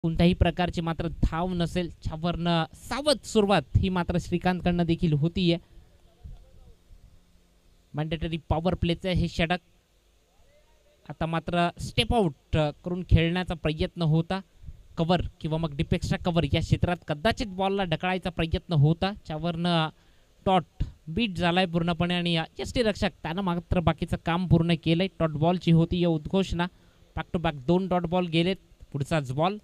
कोणत्याही प्रकारची मात्र धाव नसेल, त्यावरनं सावध सुरुवात ही मात्र श्रीकांतकडनं देखील होतीये. मॅन्डेटरी पॉवर प्लेचे हे षटक. आता मात्र स्टेप आउट करून खेळण्याचा प्रयत्न होता. कव्हर किंवा मग डिपेक्सचा कव्हर या क्षेत्रात कदाचित बॉलला ढकलायचा प्रयत्न होता, त्यावरनं टॉट बीट झालाय पूर्णपणे आणि यष्टीरक्षक त्यानं मात्र बाकीचं काम पूर्ण केलंय. डॉट बॉलची होती या उद्घोषणा. Back to back 2 dot ball गेलेत. पुढचाच बॉल.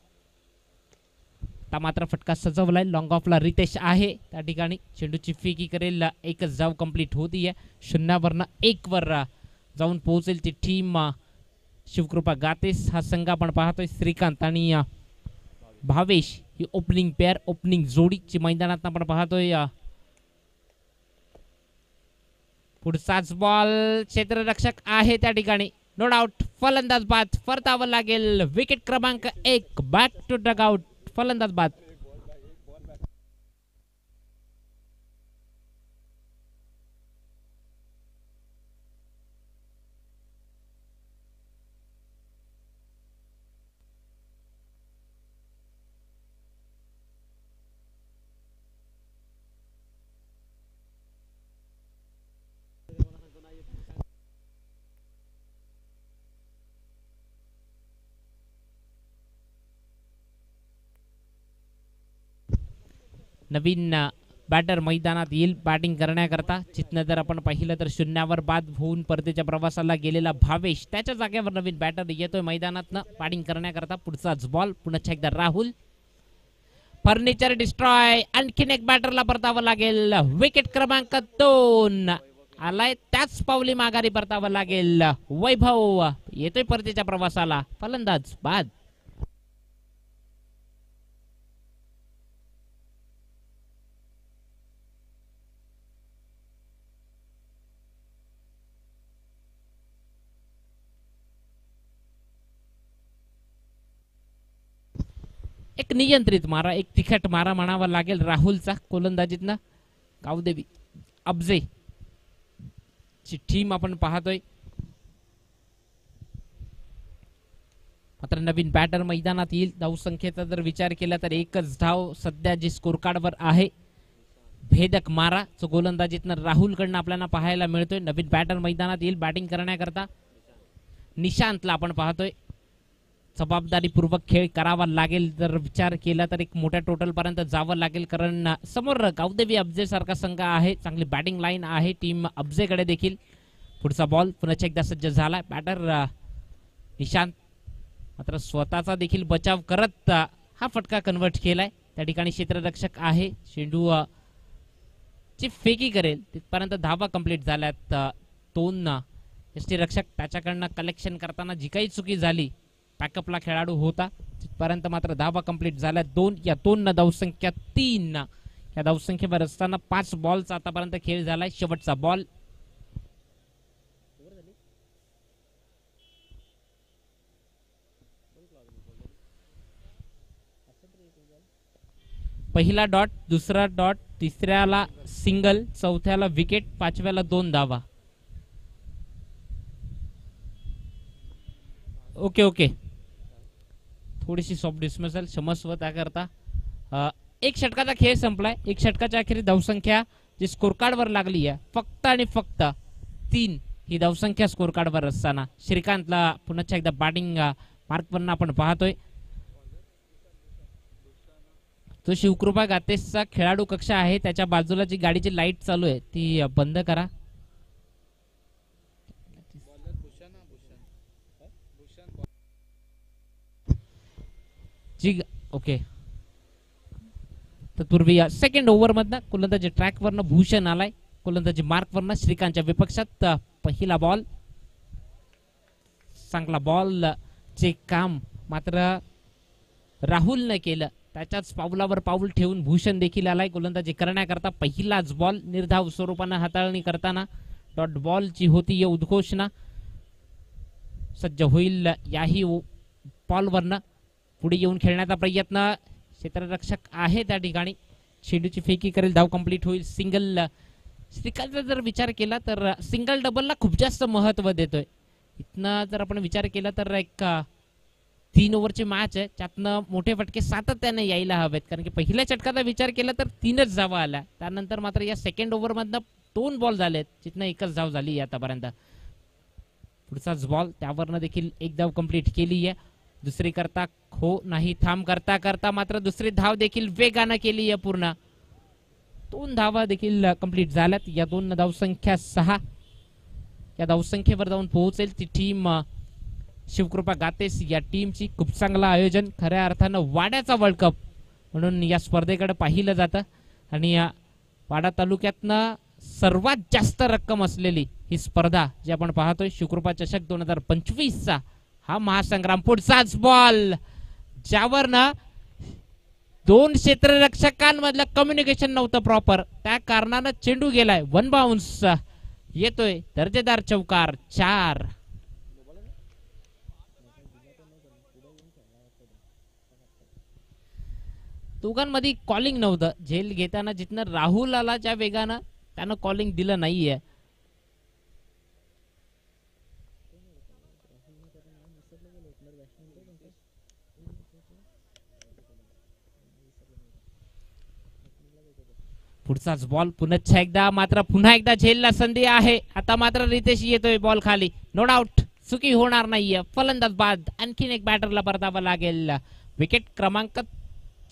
आता मात्र फटका सजवलाय. लॉंग ऑफला रितेश आहे त्या ठिकाणी. चेंडूची फेकी करेल. एकच धाव कंप्लीट होतीये. 0वरनं 1 वर जाऊन पोहोचेल ती टीम शिवकृपा गातेस. हा संघ आपण पाहतोय श्रीकांत आणि भावेश ही ओपनिंग पेअर, ओपनिंग जोडीची मैदानात आपण पाहतोय. पुढचाच बॉल. क्षेत्ररक्षक आहे त्या ठिकाणी. नो डाऊट फलंदाज बाद. परतावं लागेल. विकेट क्रमांक 1. Back to dugout. फलंदाज बाद. नवीन बॅटर मैदानात येईल बॅटिंग करण्याकरता. जिथनं जर आपण पाहिलं तर 0वर बाद होऊन परतीच्या प्रवासाला गेलेला भावेश, त्याच्या जागेवर नवीन बॅटर येतोय मैदानातनं बॅटिंग करण्याकरता. पुढचाच बॉल. पुन्हा एकदा राहुल. Furniture destroy. आणखीन एक बॅटरला परतावं लागेल. विकेट क्रमांक 2 आलाय. त्याच पावली माघारी परतावं लागेल. वैभव येतोय परतीच्या प्रवासाला. फलंदाज बाद. एक नियंत्रित मारा, एक तिखट मारा म्हणावा लागेल राहुलचा गोलंदाजीतनं. गावदेवी अब्जे ची टीम आपण पाहतोय. मात्र नवीन बॅटर मैदानात येईल. धावसंख्येचा जर विचार केला तर एकच धाव सध्या जी स्कोर कार्डवर आहे. भेदक मारा जो गोलंदाजीतनं राहुलकडनं आपल्याला पाहायला मिळतोय. नवीन बॅटर मैदानात येईल बॅटिंग करण्याकरता. निशांतला आपण पाहतोय. जबाबदारीपूर्वक खेळ करावा लागेल जर विचार केला तर एक मोठ्या टोटल पर्यंत जावं लागेल, कारण समोर गावदेवी अब्जे सारखा संघ आहे. चांगली बॅटिंग लाईन आहे टीम अब्जेकडे देखील. पुढचा बॉल पुन्हा एकदा सज्ज झाला. बॅटर निशांत मात्र स्वतःचा देखील बचाव करत हा फटका कन्वर्ट केलाय. त्या ठिकाणी क्षेत्ररक्षक आहे. चेंडू ची फेकी करेल तिथपर्यंत धावा कंप्लीट झाल्यात. 2 यष्टीरक्षक त्याच्याकडनं कलेक्शन करताना जी काही चुकी झाली, बॅकअपला खेळाडू होता तिथपर्यंत मात्र धावा कंप्लीट झाल्या. 2 या 2 धावसंख्या 3 या धावसंख्येवर असताना 5 बॉलचा आतापर्यंत खेळ झालाय. शेवटचा बॉल. पहिला डॉट, दुसरा डॉट, तिसऱ्याला सिंगल, चौथ्याला विकेट, 5व्याला 2 धावा. ओके ओके, थोडीशी सॉफ्ट डिस्मिसल, क्षमस्व त्याकरता. एक षटकाचा खेळ संपलाय. एक षटकाच्या अखेरी धावसंख्या जी स्कोर कार्डवर लागली आहे फक्त आणि फक्त 3 ही धावसंख्या स्कोर कार्डवर असताना श्रीकांतला पुन्हा एकदा बॅटिंग मार्कवरनं आपण पाहतोय. तो शिवकृपा गातेसचा खेळाडू कक्ष आहे, त्याच्या बाजूला जी गाडीची लाईट चालू आहे ती बंद करा. जी ओके. तत्पूर्वी सेकंड ओव्हर मधनं गोलंदाजी ट्रॅकवरनं भूषण आलाय. गोलंदाजी मार्कवरनं श्रीकांतच्या विपक्षात पहिला बॉल. चांगला बॉल चे काम मात्र राहुलने केलं. त्याच्याच पावलावर पाऊल ठेवून भूषण देखील आलाय गोलंदाजी करण्याकरता. पहिलाच बॉल निर्धाव स्वरूपानं हाताळणी करताना डॉट बॉलची होती या उद्घोषणा. सज्ज होईल याही बॉलवरनं पुढे येऊन खेळण्याचा प्रयत्न. क्षेत्ररक्षक आहे त्या ठिकाणी. चेंडूची फेकी करेल, धाव कंप्लीट होईल. सिंगल. श्रीकांतचा जर विचार केला तर सिंगल डबलला खूप जास्त महत्व देतोय. इथनं जर आपण विचार केला तर एक 3 ओव्हरची मॅच आहे, त्यातनं मोठे फटके सातत्याने यायला हवेत, कारण की पहिल्या षटकाचा विचार केला तर 3च धावा आल्या. त्यानंतर मात्र या सेकंड ओव्हर मधनं 2 बॉल झालेत, जिथनं एकच धाव झाली आतापर्यंत. पुढचाच बॉल, त्यावरनं देखील एक धाव कंप्लीट केली आहे. दुसरी करता हो नाही थांब करता करता मात्र दुसरी धाव देखील वेगानं केली आहे पूर्ण. 2 धावा देखील कंप्लीट झाल्यात. या 2 धावसंख्या 6. या धावसंख्येवर जाऊन पोहोचेल ती टीम शिवकृपा गातेस या टीमची. खूप चांगलं आयोजन, खऱ्या अर्थानं वाड्याचा वर्ल्ड कप म्हणून या स्पर्धेकडे पाहिलं जातं. आणि वाडा तालुक्यातनं सर्वात जास्त रक्कम असलेली ही स्पर्धा जी आपण पाहतोय, शिवकृपा चषक 2025चा हा महासंग्राम. पुढचाच बॉल, ज्यावरनं 2 क्षेत्ररक्षकांमधलं कम्युनिकेशन नव्हतं प्रॉपर, त्या कारणानं चेंडू गेलाय. 1 बाउन्स येतोय. दर्जेदार चौकार. 4. दोघांमध्ये कॉलिंग नव्हतं. झेल घेताना जिथनं राहुल आला ज्या वेगानं, त्यानं कॉलिंग दिलं नाहीये. पुढचाच बॉल पुन्हा एकदा, मात्र पुन्हा एकदा झेलला संधी आहे. आता मात्र रितेश येतोय बॉल खाली. नो डाऊट चुकी होणार नाहीये. फलंदाज बाद. आणखीन एक बॅटरला परतावं लागेल. विकेट क्रमांक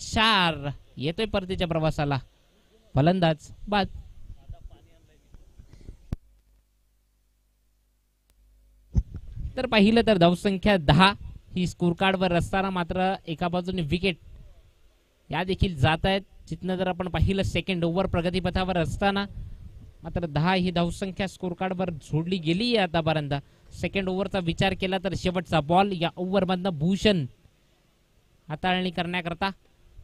4 येतोय परतीच्या प्रवासाला. फलंदाज बाद. तर पाहिलं तर धावसंख्या 10 ही स्कोर कार्डवर असताना मात्र एका बाजूने विकेट या देखील जात आहेत. जिथनं जर आपण पाहिलं सेकंड ओव्हर प्रगतीपथावर असताना मात्र 10 ही धावसंख्या स्कोर कार्डवर जोडली गेली आहे आतापर्यंत. सेकंड ओव्हरचा विचार केला तर शेवटचा बॉल, या ओव्हर मधनं भूषण हाताळणी करण्याकरता.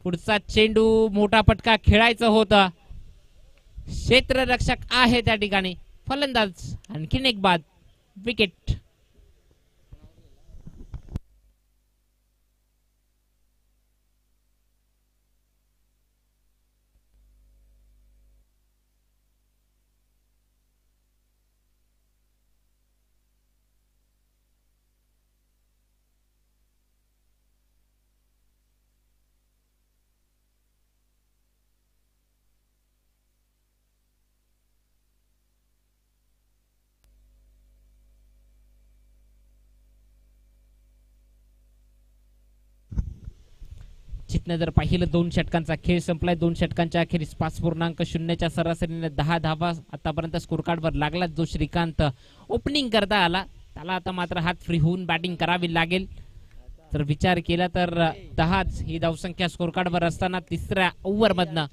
पुढचा चेंडू, मोठा फटका खेळायचं होतं. क्षेत्ररक्षक आहे त्या ठिकाणी. फलंदाज आणखीन एक बाद. विकेट. जिथनं जर पाहिलं 2 षटकांचा खेळ संपलाय. 2 षटकांच्या अखेरीस 5.0च्या सरासरीने 10 धावा आतापर्यंत स्कोर कार्डवर लागला. जो श्रीकांत ओपनिंग करता आला, त्याला आता मात्र हात फ्री होऊन बॅटिंग करावी लागेल. तर विचार केला तर 10 ही धावसंख्या स्कोर कार्डवर असताना तिसऱ्या ओव्हर मधनं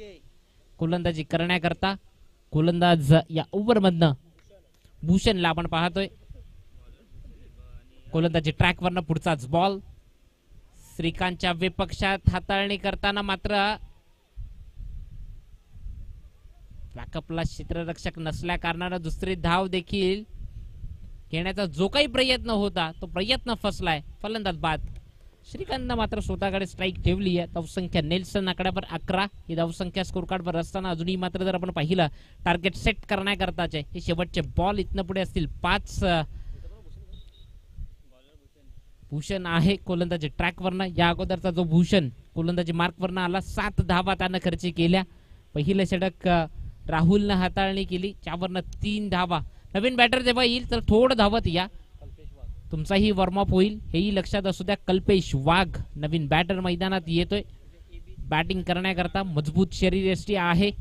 गोलंदाजी करण्याकरता गोलंदाज या ओव्हर मधनं भूषणला आपण पाहतोय. गोलंदाजी ट्रॅक वरनं पुढचाच बॉल. श्रीकांतच्या विपक्षात हाताळणी करताना मात्र बॅकअपला क्षेत्ररक्षक नसल्या कारणानं दुसरी धाव देखील घेण्याचा जो काही प्रयत्न होता तो प्रयत्न फसलाय. फलंदाज बाद. श्रीकांतनं मात्र स्वतःकडे स्ट्राईक ठेवली आहे. धावसंख्या नेल्सन आकड्यावर 11 ही धावसंख्या स्कोर कार्डवर असताना अजूनही मात्र जर आपण पाहिलं टार्गेट सेट करण्याकरताचे हे शेवटचे बॉल इथनं पुढे असतील 5. भूषण आहे गोलंदाजी ट्रॅक वरनं. या अगोदरचा जो भूषण गोलंदाजी मार्क वरनं आला, 7 धावा त्यानं खर्च केल्या. पहिलं षटक राहुलनं हाताळणी केली, त्यावरनं 3 धावा. नवीन बॅटर जेव्हा येईल तर थोडं धावत या, तुमचाही वॉर्मअप होईल हेही लक्षात असू द्या. कल्पेश वाघ नवीन बॅटर मैदानात येतोय बॅटिंग करण्याकरता. मजबूत शरीरयष्टी आहे.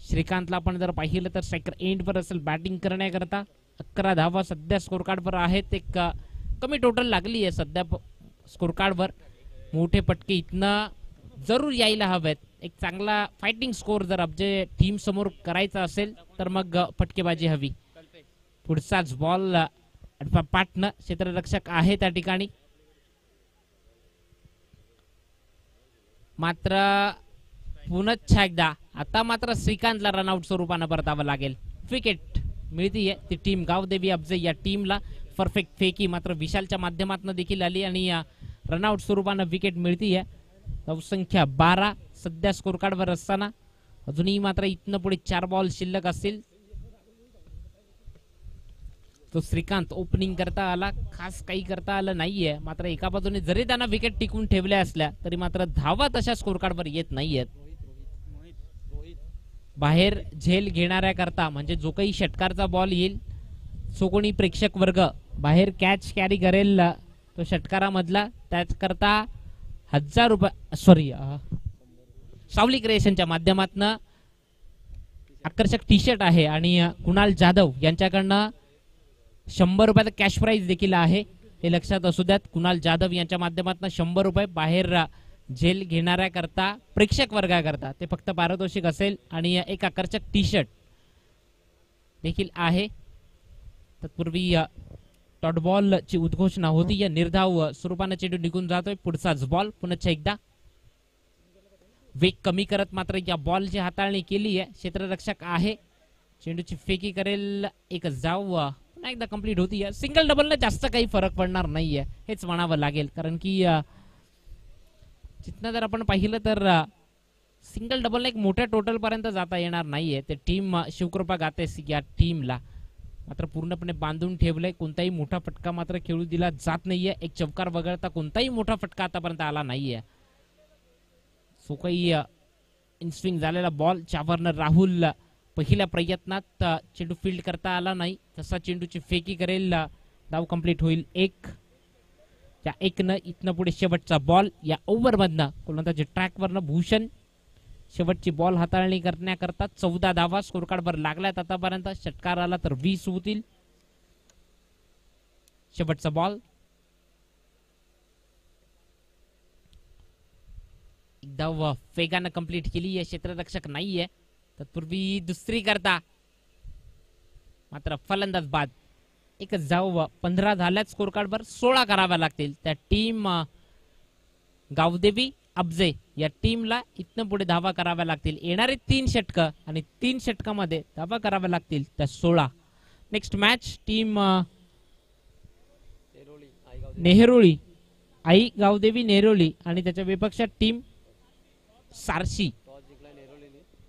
श्रीकांतला आपण जर पाहिलं तर स्ट्रायकर एंडवर असेल बॅटिंग करण्याकरता. 11 धावा सध्या स्कोर कार्डवर आहेत. एक कमी टोटल लागली आहे सध्या स्कोर कार्डवर. मोठे पटके इथनं जरूर यायला हवेत. एक चांगला फायटिंग स्कोर जर आपल्या टीम समोर करायचा असेल तर मग फटकेबाजी हवी. पुढचाच बॉल पाटणं क्षेत्ररक्षक आहे त्या ठिकाणी. मात्र पुन्हा एकदा आता मात्र श्रीकांतला रनआउट स्वरूपानं परतावं लागेल. विकेट मिळतीये ती टीम गावदेवी अफजे या टीमला. परफेक्ट फेकी मात्र विशालच्या माध्यमातून देखील आली आणि रनआउट स्वरूपानं विकेट मिळतीये. धावसंख्या 12 सध्या स्कोर कार्डवर असताना अजूनही मात्र इथनं पुढे 4 बॉल शिल्लक असतील. तो श्रीकांत ओपनिंग करता आला, खास काही करता आलं नाहीये. मात्र एका बाजूने जरी त्यांना विकेट टिकून ठेवल्या असल्या तरी मात्र धावा तशा स्कोर कार्डवर येत नाहीयेत. बाहेर झेल घेणाऱ्या करता म्हणजे जो काही षटकारचा बॉल येईल सो कोणी प्रेक्षक वर्ग बाहेर कॅच कॅरी करेल तो षटकारामधला, त्याकरता 1000 रुपये सावली क्रिएशनच्या माध्यमातून आकर्षक टी शर्ट आहे आणि कुणाल जाधव यांच्याकडनं 100 रुपयाचा कॅश प्राइज देखील आहे, हे लक्षात असू द्यात. कुणाल जाधव यांच्या माध्यमातून 100 रुपये बाहेर झेल घेणाऱ्या करता प्रेक्षक वर्गाकरता ते फक्त पारितोषिक असेल आणि एक आकर्षक टी शर्ट देखील आहे. तत्पूर्वी डॉट बॉल ची उद्घोषणा होती. या निर्धाव स्वरूपाने चेंडू निघून जातोय. पुढचाच बॉल पुन्हा एकदा वेग कमी करत मात्र या बॉलची हाताळणी केली आहे. क्षेत्ररक्षक आहे, चेंडूची फेकी करेल, एक जाव पुन्हा एकदा कंप्लीट होती. सिंगल डबल ने जास्त काही फरक पडणार नाहीये हेच म्हणावं लागेल, कारण की जिथनं जर आपण पाहिलं तर सिंगल डबल एक मोठ्या टोटल पर्यंत जाता येणार नाहीये. ते टीम शिवकृपा गातेस या टीमला मात्र पूर्णपणे बांधून ठेवलंय. कोणताही मोठा फटका मात्र खेळू दिला जात नाहीये. एक चौकार वगळता कोणताही मोठा फटका आतापर्यंत आला नाहीये. सो काही इनस्विंग झालेला बॉल ज्यावरनं राहुल पहिल्या प्रयत्नात चेंडू फील्ड करता आला नाही, तसा चेंडूची फेकी करेल, धाव कंप्लीट होईल. त्या एकनं इथनं पुढे शेवटचा बॉल या ओव्हर मधनं गोलंदाजी ट्रॅकवरनं भूषण शेवटची बॉल हाताळणी करण्याकरता 14 धावा स्कोर कार्डवर लागल्यात आतापर्यंत. षटकार आला तर 20 होतील. शेवटचा बॉल धाव वेगानं कंप्लीट केली आहे. क्षेत्ररक्षक नाहीये. तत्पूर्वी दुसरी करता मात्र फलंदाज बाद. एक धाव 15 झाल्यात स्कोर कार्डवर. 16 कराव्या लागतील त्या टीम गावदेवी अब्जे या टीमला. इथनं पुढे धावा कराव्या लागतील. येणारे 3 षटक आणि 3 षटकामध्ये धावा कराव्या लागतील त्या 16. नेक्स्ट मॅच टीम नेहरोळी आई गावदेवी नेहरोळी आणि त्याच्या विपक्षात टीम सारशी.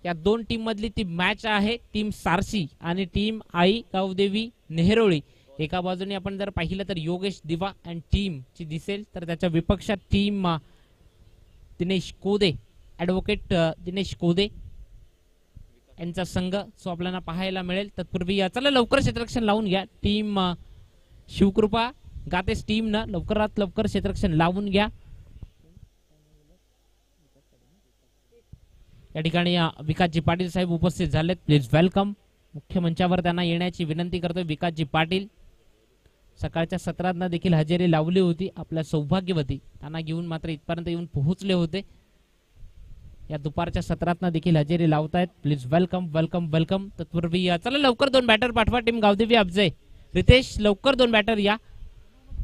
या 2 टीम मधली ती मॅच आहे. टीम सारशी आणि टीम आई गावदेवी नेहरोळी. एका बाजूने आपण जर पाहिलं तर योगेश दिवा अँड टीम ची दिसेल, तर त्याच्या विपक्षात टीम दिनेश कोदे ऍडव्होकेट दिनेश कोदे यांचा संघ सो आपल्याला पाहायला मिळेल. तत्पूर्वी चला लवकर क्षेत्ररक्षण लावून घ्या. टीम शिवकृपा गातेस टीम न लवकरात लवकर क्षेत्ररक्षण लावून घ्या. या ठिकाणी विकासजी पाटील साहेब उपस्थित झालेत. Please welcome. मुख्य मंचावर त्यांना येण्याची विनंती करतोय. विकासजी पाटील सकाळच्या सत्रांना देखील हजेरी लावली होती. आपल्या सौभाग्यवती त्यांना घेऊन मात्र इथपर्यंत येऊन पोहोचले होते. या दुपारच्या सत्रांना देखील हजेरी लावतायत. Please welcome welcome welcome. तत्पूर्वी चला लवकर 2 बॅटर पाठवा टीम गावदेवी अब्जे. रितेश लवकर 2 बॅटर या.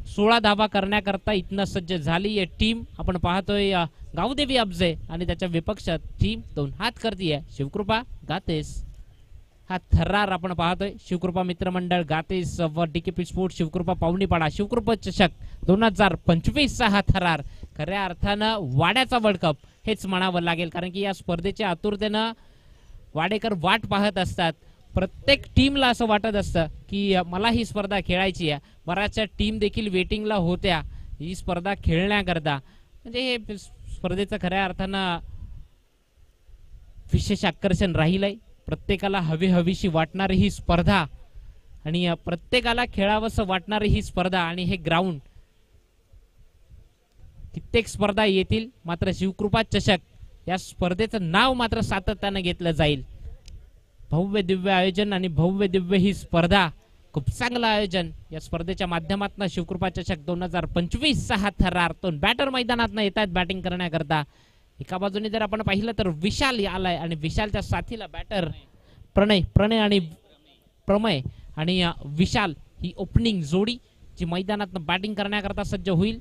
16 धावा करण्याकरता इथनं सज्ज झाली आहे टीम. आपण पाहतोय गावदेवी अब्जे आणि त्याच्या विपक्षात टीम 2 हात करतीये शिवकृपा गातेस. हा थरार आपण पाहतोय शिवकृपा मित्रमंडळ गातेस व डीकेपी स्पोर्ट शिवकृपा पावणीपाडा शिवकृपा चषक 2025 चा हा थरार. खऱ्या अर्थानं वाड्याचा वर्ल्ड कप हेच म्हणावं लागेल, कारण की या स्पर्धेच्या आतुरतेनं वाडेकर वाट पाहत असतात. प्रत्येक टीमला असं वाटत असतं की मला ही स्पर्धा खेळायची आहे. बऱ्याचशा टीम देखील वेटिंगला होत्या ही स्पर्धा खेळण्याकरता. म्हणजे हे स्पर्धेचं खऱ्या अर्थानं विशेष आकर्षण राहीलंय. प्रत्येकाला हवीशी वाटणारी ही स्पर्धा आणि प्रत्येकाला खेळावंसं वाटणारी ही स्पर्धा आणि हे ग्राउंड. कित्येक स्पर्धा येतील मात्र शिवकृपा चषक या स्पर्धेचं नाव मात्र सातत्यानं घेतलं जाईल. भव्य दिव्य आयोजन आणि भव्य दिव्य ही स्पर्धा. खूप चांगलं आयोजन या स्पर्धेच्या माध्यमातून शिवकृपा चषक 2025 चा हा थरार. 2 बॅटर मैदानात येत आहेत बॅटिंग करण्याकरता. एका बाजूने जर आपण पाहिलं तर विशाल आलाय आणि विशालच्या साथीला बॅटर प्रणय आणि प्रमय आणि विशाल ही ओपनिंग जोडी जी मैदानात बॅटिंग करण्याकरता सज्ज होईल.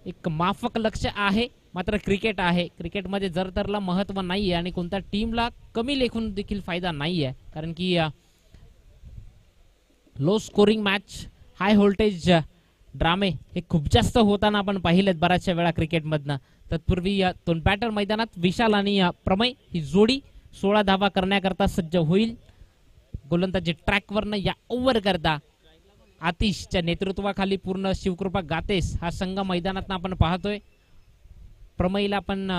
एक माफक लक्ष आहे मात्र क्रिकेट आहे. क्रिकेटमध्ये जरतरला महत्व नाहीये आणि कोणत्या टीमला कमी लेखून देखील फायदा नाहीये, कारण की low scoring match high voltage ड्रामे हे खूप जास्त होताना आपण पाहिलेत बऱ्याचशा वेळा क्रिकेटमधनं. तत्पूर्वी 2 बॅटर मैदानात विशाल आणि प्रमय ही जोडी 16 धावा करण्याकरता सज्ज होईल. गोलंदाजी ट्रॅकवरनं या ओव्हर करता आतिशच्या नेतृत्वाखाली पूर्ण शिवकृपा गातेस हा संघ मैदानात आपण पाहतोय. प्रमईला आपण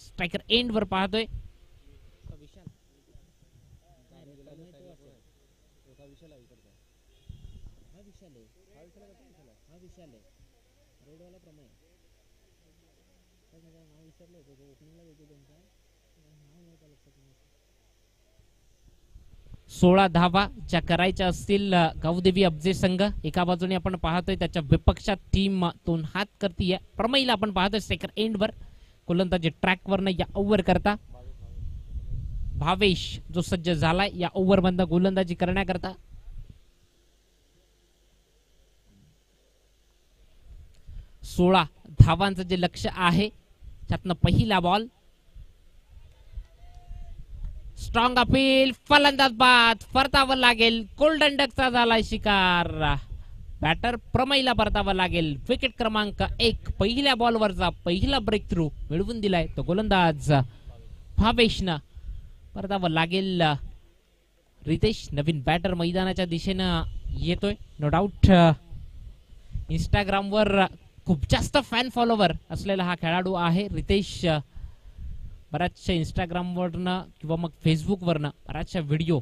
स्ट्रायकर एंड वर पाहतोय. सोळा धावा ज्या करायच्या असतील गावदेवी अब्जे संघ एका बाजूने आपण पाहतोय त्याच्या विपक्षात टीम दोन हात करतीये. प्रमईला आपण पाहतोय स्ट्रायकर एंड वर गोलंदाजी ट्रॅक वर या ओव्हर करता. भावेश जो सज्ज झालाय या ओव्हर मधनं गोलंदाजी करण्याकरता. सोळा धावांचं जे लक्ष आहे त्यातनं पहिला बॉल. स्ट्रॉंग अपील फलंदाज बाद परतावं लागेल. गोल्डन डकचा झालाय शिकार. बॅटर प्रमईला परतावं लागेल. विकेट क्रमांक 1 पहिल्या बॉलवरचा पहिला ब्रेक थ्रू मिळवून दिलाय तो गोलंदाज भावेशनं. परतावं लागेल. रितेश नवीन बॅटर मैदानाच्या दिशेनं येतोय. नो डाऊट इंस्टाग्रामवर खूप जास्त फॅन फॉलोवर असलेला हा खेळाडू आहे रितेश. बऱ्याचशा इंस्टाग्रामवरनं किंवा मग फेसबुकवरनं बऱ्याचशा व्हिडिओ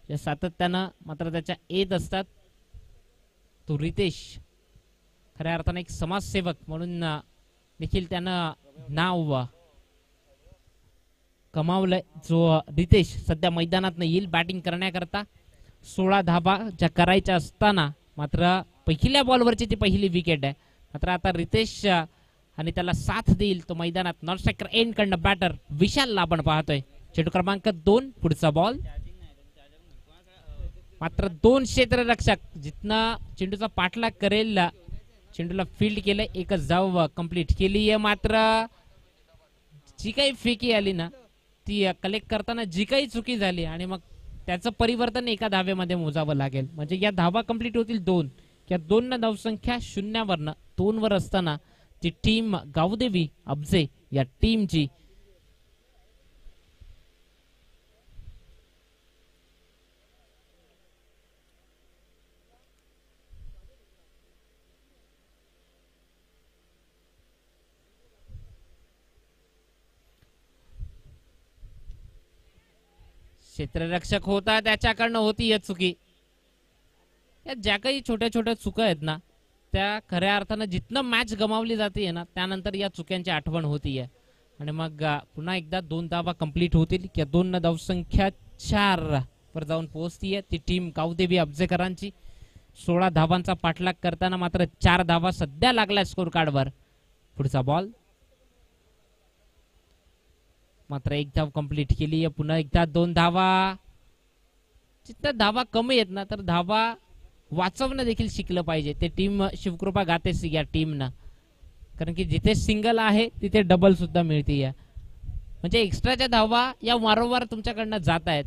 या सातत्यानं मात्र त्याच्या येत असतात. तो रितेश खऱ्या अर्थाने एक समाजसेवक म्हणून देखील त्यानं नाव कमावलंय. जो रितेश सध्या मैदानात येईल बॅटिंग करण्याकरता. 16 धावा ज्या करायच्या असताना मात्र पहिल्या बॉलवरची ती पहिली विकेट आहे. मात्र आता रितेश आणि त्याला साथ देईल तो मैदानात नॉन स्ट्रायकर एंड कडनं बॅटर विशालला आपण पाहतोय. चेंडू क्रमांक 2 पुढचा बॉल. मात्र 2 क्षेत्ररक्षक जिथनं चेंडूचा पाठलाग करेल चेंडूला फील्ड केलं. एकच धाव कंप्लीट केली आहे. मात्र जी काही फेकी आली ना ती कलेक्ट करताना जी काही चुकी झाली आणि मग त्याचं परिवर्तन एका धावेमध्ये मोजावं लागेल. म्हणजे या धावा कंप्लीट होतील 2. या 2 धावसंख्या 0 वरनं 2 वर असताना ती टीम गावदेवी अब्जे या टीमची क्षेत्ररक्षक होता त्याच्याकडनं होती या चुकी. या ज्या काही छोट्या छोट्या चुका आहेत ना त्या खऱ्या अर्थानं जिथनं मॅच गमावली जाते ना त्यानंतर या चुक्यांची आठवण होतीये. आणि मग पुन्हा एकदा 2 धावा कंप्लीट होतील. या 2 धावसंख्या 4 वर जाऊन पोहोचतीये ती टीम गावदेवी अब्जेकरांची. 16 धावांचा पाठलाग करताना मात्र 4 धावा सध्या लागल्या स्कोर कार्डवर. पुढचा बॉल. मात्र 1 धाव कंप्लीट केली. पुन्हा एकदा 2 धावा. जिथं धावा कमी आहेत ना तर धावा वाचवणं देखील शिकलं पाहिजे ते टीम शिवकृपा गातेस या टीमनं. कारण की जिथे सिंगल आहे तिथे डबल सुद्धा मिळते. म्हणजे एक्स्ट्राच्या धावा या वारंवार तुमच्याकडनं जात आहेत.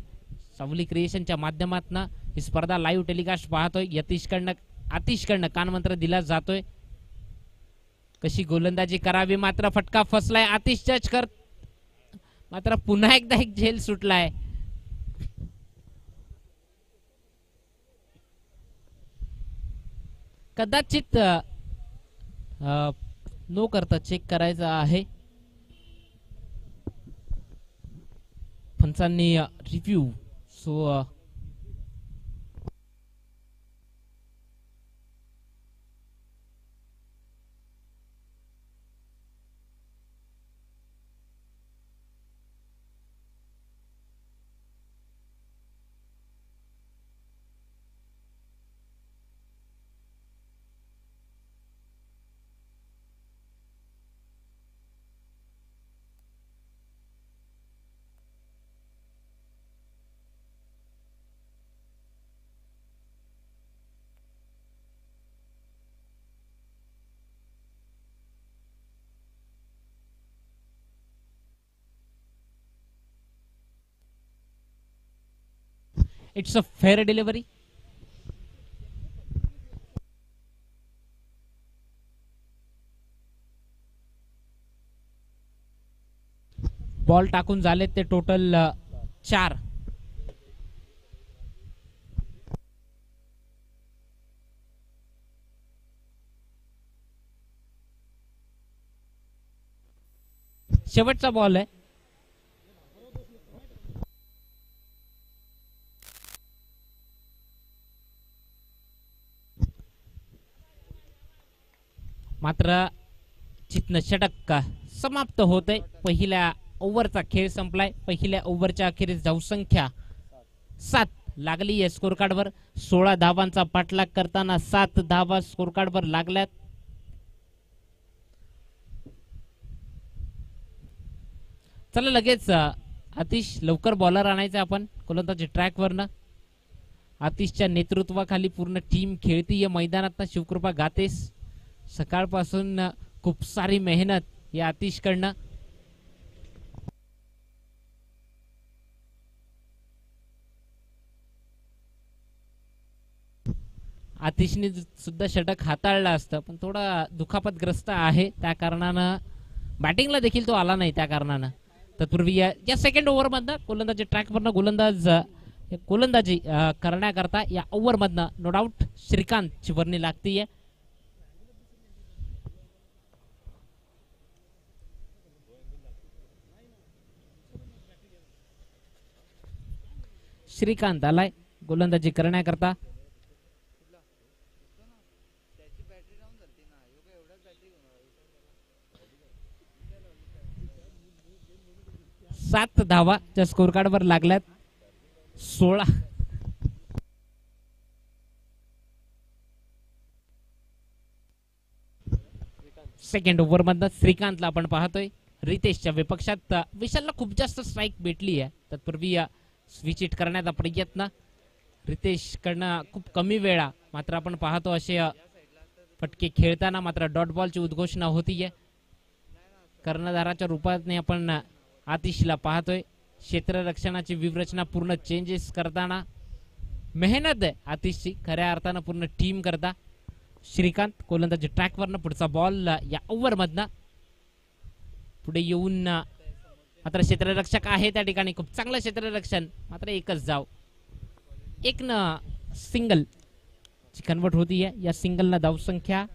सावली क्रिएशनच्या माध्यमातून ही स्पर्धा लाईव्ह टेलिकास्ट पाहतोय. आतिशकडनं कानमंत्र दिला जातोय. कशी गोलंदाजी करावी मात्र फटका फसलाय. आतिश जज कर मात्र पुन्हा एकदा एक झेल सुटलाय. कदाचित नो करता चेक करायचा आहे. पंचांनी review so it's a fair delivery. Ball टाकून झाले ते टोटल 4. शेवटचा बॉल आहे. मात्र चित्न षटक समाप्त होते. पहिल्या ओव्हरचा खेळ संपलाय. पहिल्या ओव्हरच्या अखेरीस धावसंख्या 7 लागली आहे स्कोर कार्डवर. 16 धावांचा पाठलाग करताना 7 धावा स्कोर कार्डवर लागल्यात. चला लगेच आतिश लवकर बॉलर आणायचं आपण गोलंदाजी ट्रॅकवरनं. आतिशच्या नेतृत्वाखाली पूर्ण टीम खेळतीये मैदानात. शिवकृपा गातेस सकाळपासून खूप सारी मेहनत या आतिशकडनं. आतिशने सुद्धा षटक हाताळलं असतं पण थोडा दुखापतग्रस्त आहे त्या कारणानं बॅटिंगला देखील तो आला नाही. त्या कारणानं तत्पूर्वी या सेकंड ओव्हर मधनं गोलंदाजी ट्रॅकवरनं गोलंदाजी करण्याकरता या ओव्हर मधनं नो डाऊट श्रीकांत ची वर्णी लागतीये. श्रीकांत आलाय गोलंदाजी करण्याकरता. सात धावा ज्या स्कोर कार्डवर लागल्यात. 16 सेकंड ओव्हर मधनं श्रीकांतला आपण पाहतोय. रितेशच्या विपक्षात विशालला खूप जास्त स्ट्राईक भेटली आहे. तत्पूर्वी स्विच हिट करण्याचा प्रयत्न रितेश कडनं खूप कमी वेळा मात्र आपण पाहतो असे फटके खेळताना मात्र डॉट बॉलची उद्घोषणा होतीये. कर्णधाराच्या रूपात आपण आतिशला पाहतोय. क्षेत्ररक्षणाची व्यूहरचना पूर्ण चेंजेस करताना मेहनत आहे आतिशची खऱ्या अर्थानं पूर्ण टीम करता. श्रीकांत गोलंदाजी ट्रॅकवरनं पुढचा बॉल या ओव्हर मधनं पुढे येऊन मात्र क्षेत्ररक्षक आहे त्या ठिकाणी. खूप चांगलं क्षेत्ररक्षण मात्र एकच धाव. एक न सिंगल कन्वर्ट होतीये. या सिंगलला धावसंख्या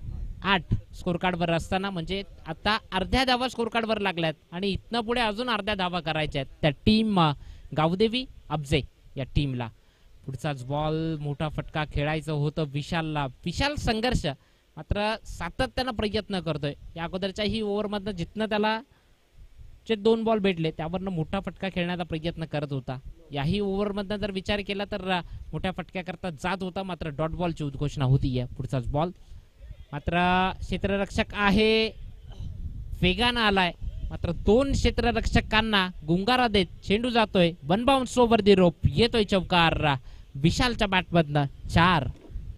8 स्कोर कार्डवर असताना म्हणजे आता अर्ध्या धावा स्कोर कार्डवर लागल्यात आणि इथनं पुढे अजून अर्ध्या धावा करायच्या आहेत त्या टीम गावदेवी अफजे या टीमला. पुढचाच बॉल मोठा फटका खेळायचं होतं विशालला. विशाल संघर्ष मात्र सातत्यानं प्रयत्न करतोय. या अगोदरच्याही ओव्हर मधनं जिथनं त्याला जे 2 बॉल भेटले त्यावरनं मोठा फटका खेळण्याचा प्रयत्न करत होता. याही ओव्हर मधनं जर विचार केला तर मोठ्या फटक्या करता जात होता मात्र डॉट बॉलची उद्घोषणा होती. पुढचाच बॉल मात्र क्षेत्ररक्षक आहे वेगानं आलाय मात्र 2 क्षेत्ररक्षकांना गुंगारा देत चेंडू जातोय. 1 बाउन्स ओव्हर दी रोप येतोय चौकार विशालच्या बॅटमधनं. 4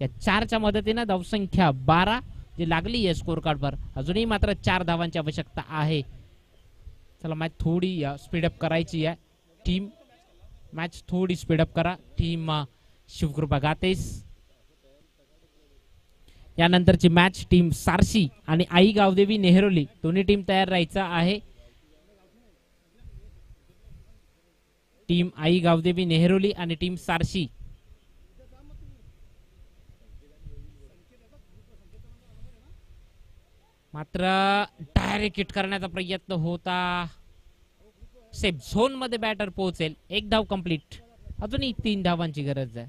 या 4च्या मदतीनं धावसंख्या 12 जी लागली आहे स्कोर कार्डवर. अजूनही मात्र 4 धावांची आवश्यकता आहे. चला मॅच थोडी स्पीडअप करायची आहे. टीम मॅच थोडी स्पीडअप करा टीम शिवकृपा गातेस. यानंतरची मॅच टीम सारशी आणि आई गावदेवी नेहरोली दोन्ही टीम तयार राहायचा आहे. टीम आई गावदेवी नेहरोली आणि टीम सारशी मात्र डायरेक्ट हिट करण्याचा प्रयत्न होता. सेफ झोन मध्ये बॅटर पोहोचेल. 1 धाव कंप्लीट. अजूनही 3 धावांची गरज आहे.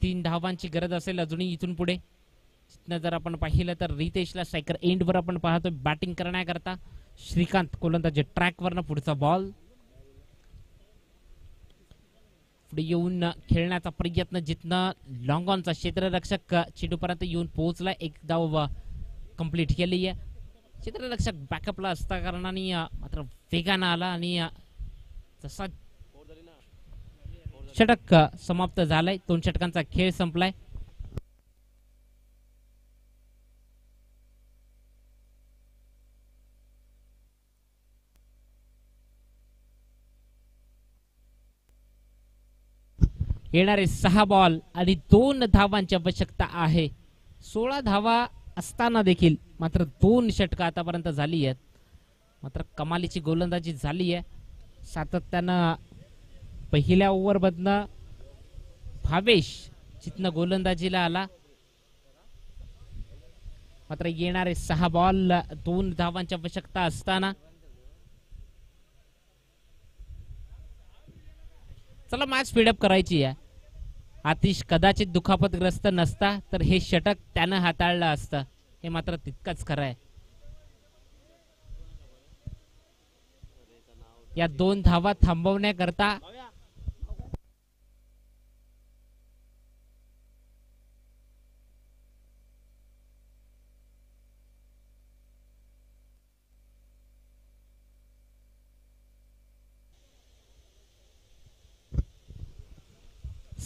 तीन धावांची गरज असेल अजूनही इथून पुढे. जर आपण पाहिलं तर रितेशला स्ट्रायकर एंडवर आपण पाहतोय बॅटिंग करण्याकरता. श्रीकांत गोलंदाजी ट्रॅकवरनं पुढचा बॉल पुढे येऊन खेळण्याचा प्रयत्न जिथनं लॉंग ऑनचा क्षेत्ररक्षक चेंडूपर्यंत येऊन पोहोचला. 1 धाव कंप्लीट केली आहे. क्षेत्ररक्षक बॅकअपला असता कारणाने मात्र वेगानं आला आणि तसा षटक समाप्त झालाय. 2 षटकांचा खेळ संपलाय. येणारे 6 बॉल आणि 2 धावांची आवश्यकता आहे. 16 धावा असताना देखील मात्र 2 षटकं आतापर्यंत झाली आहेत. मात्र कमालीची गोलंदाजी झाली आहे. सातत्यानं पहिल्या ओव्हर मधनं भावेश जिथनं गोलंदाजीला आला मात्र येणारे 6 बॉल 2 धावांची आवश्यकता असताना चला मॅच स्पीडअप करायची आहे. आतिश कदाचित दुखापतग्रस्त नसता तर हे षटक त्यानं हाताळलं असतं, हे मात्र तितकंच खरं आहे. या 2 धावा थांबवण्याकरता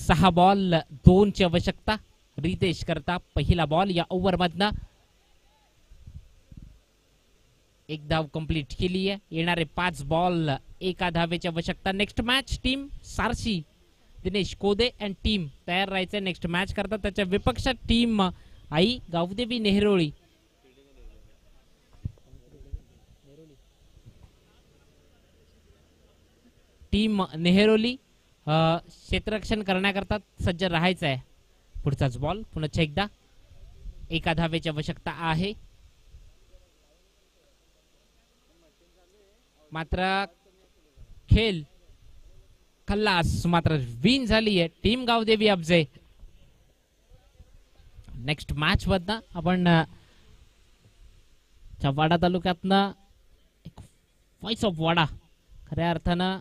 सहा बॉल 2 ची आवश्यकता. रितेश करता पहिला बॉल या ओव्हर मधनं. 1 धाव कंप्लीट केली आहे. येणारे 5 बॉल 1 धावेची आवश्यकता. Next match team Sarshi Dinesh Kode and team तयार राहायचं नेक्स्ट मॅच करता. त्याच्या विपक्षात टीम आई गावदेवी नेहरोळी. टीम नेहरोली क्षेत्ररक्षण करण्याकरता सज्ज राहायचं आहे. पुढचाच बॉल पुन्हा एकदा 1 धावेची आवश्यकता आहे. मात्र खेळ खल्लास मात्र विन झाली आहे टीम गावदेवी अफजे. नेक्स्ट मॅच मधनं आपण वाडा तालुक्यातनं एक व्हॉइस ऑफ वाडा खऱ्या अर्थानं